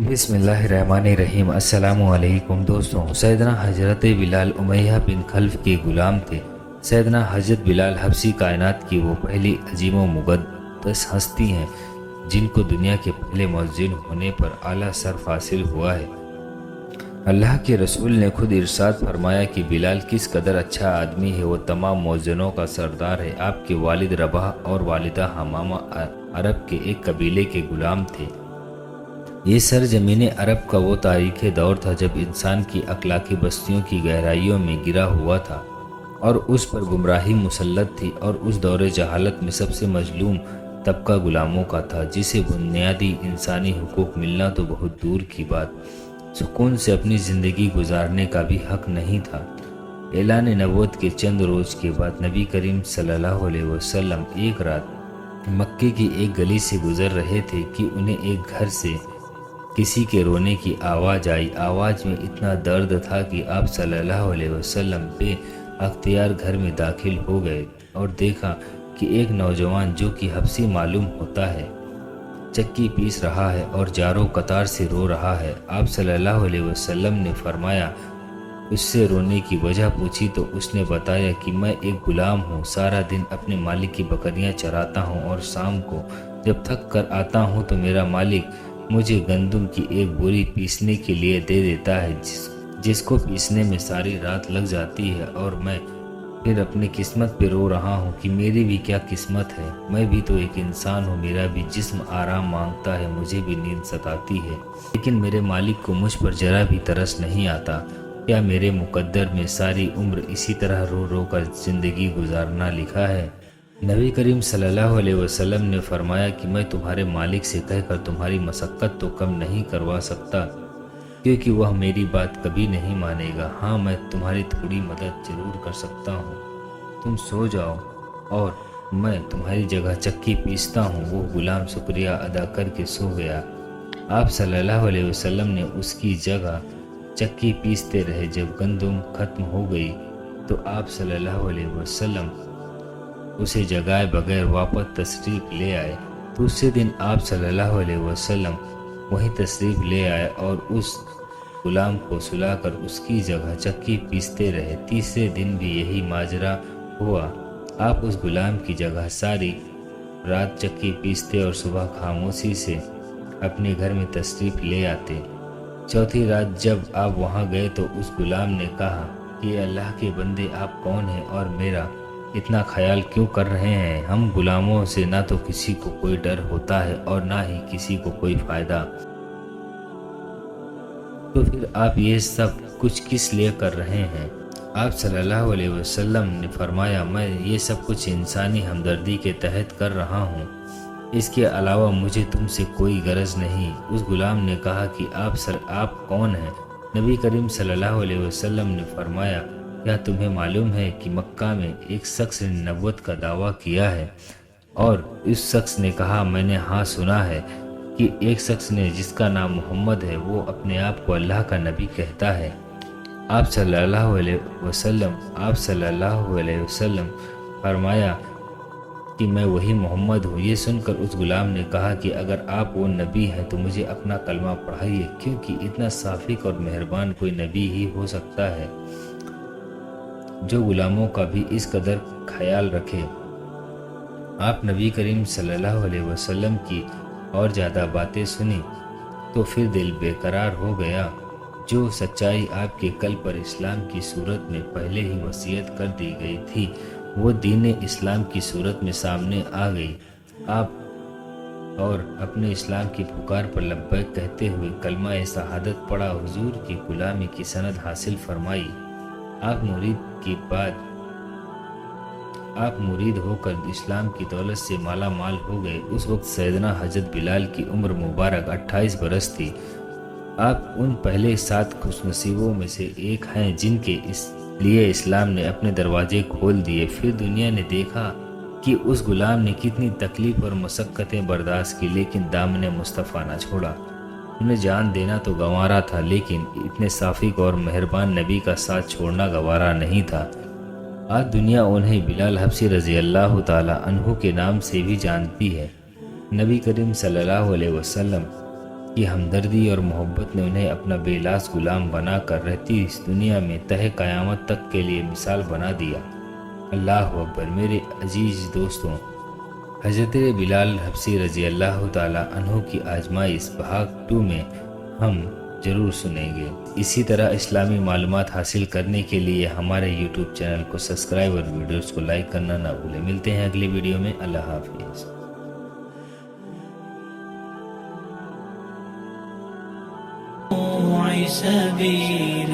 بسم اللہ الرحمن الرحیم۔ السلام علیکم دوستوں، سیدنا حضرت بلال امیہ بن خلف کے غلام تھے۔ سیدنا حضرت بلال حبشی کائنات کی وہ پہلی عظیم و مقدس ہستی ہیں جن کو دنیا کے پہلے مؤذن ہونے پر اعلیٰ شرف حاصل ہوا ہے۔ اللہ کے رسول نے خود ارشاد فرمایا کہ بلال کس قدر اچھا آدمی ہے، وہ تمام مؤذنوں کا سردار ہے۔ آپ کے والد رباح اور والدہ حمامہ عرب کے ایک قبیلے کے غلام تھے۔ یہ سرزمین عرب کا وہ تاریخی دور تھا جب انسان کی اخلاقی بستیوں کی گہرائیوں میں گرا ہوا تھا اور اس پر گمراہی مسلط تھی، اور اس دور جہالت میں سب سے مظلوم طبقہ غلاموں کا تھا، جسے بنیادی انسانی حقوق ملنا تو بہت دور کی بات، سکون سے اپنی زندگی گزارنے کا بھی حق نہیں تھا۔ اعلان نبوت کے چند روز کے بعد نبی کریم صلی اللہ علیہ وسلم ایک رات مکے کی ایک گلی سے گزر رہے تھے کہ انہیں ایک گھر سے کسی کے رونے کی آواز آئی۔ آواز میں اتنا درد تھا کہ آپ صلی اللہ علیہ وسلم بے اختیار گھر میں داخل ہو گئے اور دیکھا کہ ایک نوجوان جو کہ حبشی معلوم ہوتا ہے چکی پیس رہا ہے اور جاروں قطار سے رو رہا ہے۔ آپ صلی اللہ علیہ وسلم نے فرمایا، اس سے رونے کی وجہ پوچھی تو اس نے بتایا کہ میں ایک غلام ہوں، سارا دن اپنے مالک کی بکریاں چراتا ہوں اور شام کو جب تھک کر آتا ہوں تو میرا مالک مجھے گندم کی ایک بوری پیسنے کے لیے دے دیتا ہے، جس کو پیسنے میں ساری رات لگ جاتی ہے، اور میں پھر اپنی قسمت پہ رو رہا ہوں کہ میری بھی کیا قسمت ہے، میں بھی تو ایک انسان ہوں، میرا بھی جسم آرام مانگتا ہے، مجھے بھی نیند ستاتی ہے، لیکن میرے مالک کو مجھ پر ذرا بھی ترس نہیں آتا۔ کیا میرے مقدر میں ساری عمر اسی طرح رو رو کر زندگی گزارنا لکھا ہے؟ نبی کریم صلی اللہ علیہ وسلم نے فرمایا کہ میں تمہارے مالک سے کہہ کر تمہاری مشقت تو کم نہیں کروا سکتا، کیونکہ وہ میری بات کبھی نہیں مانے گا۔ ہاں، میں تمہاری تھوڑی مدد ضرور کر سکتا ہوں، تم سو جاؤ اور میں تمہاری جگہ چکی پیستا ہوں۔ وہ غلام شکریہ ادا کر کے سو گیا۔ آپ صلی اللہ علیہ وسلم نے اس کی جگہ چکی پیستے رہے۔ جب گندم ختم ہو گئی تو آپ صلی اللہ علیہ وسلم اسے جگائے بغیر واپس تشریف لے آئے۔ دوسرے دن آپ صلی اللہ علیہ وسلم وہیں تشریف لے آئے اور اس غلام کو سلا کر اس کی جگہ چکی پیستے رہے۔ تیسرے دن بھی یہی ماجرا ہوا۔ آپ اس غلام کی جگہ ساری رات چکی پیستے اور صبح خاموشی سے اپنے گھر میں تشریف لے آتے۔ چوتھی رات جب آپ وہاں گئے تو اس غلام نے کہا کہ اللہ کے بندے، آپ کون ہیں اور میرا اتنا خیال کیوں کر رہے ہیں؟ ہم غلاموں سے نہ تو کسی کو کوئی ڈر ہوتا ہے اور نہ ہی کسی کو کوئی فائدہ، تو پھر آپ یہ سب کچھ کس لیے کر رہے ہیں؟ آپ صلی اللہ علیہ وسلم نے فرمایا، میں یہ سب کچھ انسانی ہمدردی کے تحت کر رہا ہوں، اس کے علاوہ مجھے تم سے کوئی غرض نہیں۔ اس غلام نے کہا کہ آپ کون ہیں؟ نبی کریم صلی اللہ علیہ وسلم نے فرمایا، کیا تمہیں معلوم ہے کہ مکہ میں ایک شخص نے نبوت کا دعویٰ کیا ہے؟ اور اس شخص نے کہا، میں نے ہاں سنا ہے کہ ایک شخص نے جس کا نام محمد ہے، وہ اپنے آپ کو اللہ کا نبی کہتا ہے۔ آپ صلی اللہ علیہ وسلم فرمایا کہ میں وہی محمد ہوں۔ یہ سن کر اس غلام نے کہا کہ اگر آپ وہ نبی ہیں تو مجھے اپنا کلمہ پڑھائیے، کیونکہ اتنا شفیق اور مہربان کوئی نبی ہی ہو سکتا ہے جو غلاموں کا بھی اس قدر خیال رکھے۔ آپ نبی کریم صلی اللہ علیہ وسلم کی اور زیادہ باتیں سنی تو پھر دل بے قرار ہو گیا۔ جو سچائی آپ کے قلب پر اسلام کی صورت میں پہلے ہی وصیت کر دی گئی تھی، وہ دین اسلام کی صورت میں سامنے آ گئی۔ آپ اور اپنے اسلام کی پکار پر لبیک کہتے ہوئے کلمہ شہادت پڑھا، حضور کی غلامی کی سند حاصل فرمائی۔ آپ مرید ہو کر اسلام کی دولت سے مالا مال ہو گئے۔ اس وقت سیدنا حضرت بلال کی عمر مبارک 28 برس تھی۔ آپ ان پہلے 7 خوش نصیبوں میں سے ایک ہیں جن کے لیے اسلام نے اپنے دروازے کھول دیے۔ پھر دنیا نے دیکھا کہ اس غلام نے کتنی تکلیف اور مشقتیں برداشت کی، لیکن دامن مصطفیٰ نہ چھوڑا۔ انہیں جان دینا تو گوارا تھا، لیکن اتنے شفیق اور مہربان نبی کا ساتھ چھوڑنا گوارا نہیں تھا۔ آج دنیا انہیں بلال حبشی رضی اللہ تعالی عنہ کے نام سے بھی جانتی ہے۔ نبی کریم صلی اللہ علیہ وسلم کی ہمدردی اور محبت نے انہیں اپنا بے لاس غلام بنا کر رہتی اس دنیا میں تہہ قیامت تک کے لیے مثال بنا دیا۔ اللہ اکبر۔ میرے عزیز دوستوں، حضرت بلال حبشی رضی اللہ تعالیٰ عنہ کی آزمائش بھاگ 2 میں ہم ضرور سنیں گے۔ اسی طرح اسلامی معلومات حاصل کرنے کے لیے ہمارے یوٹیوب چینل کو سبسکرائب اور ویڈیوز کو لائک کرنا نہ بھولیں۔ ملتے ہیں اگلی ویڈیو میں۔ اللہ حافظ۔ سبيل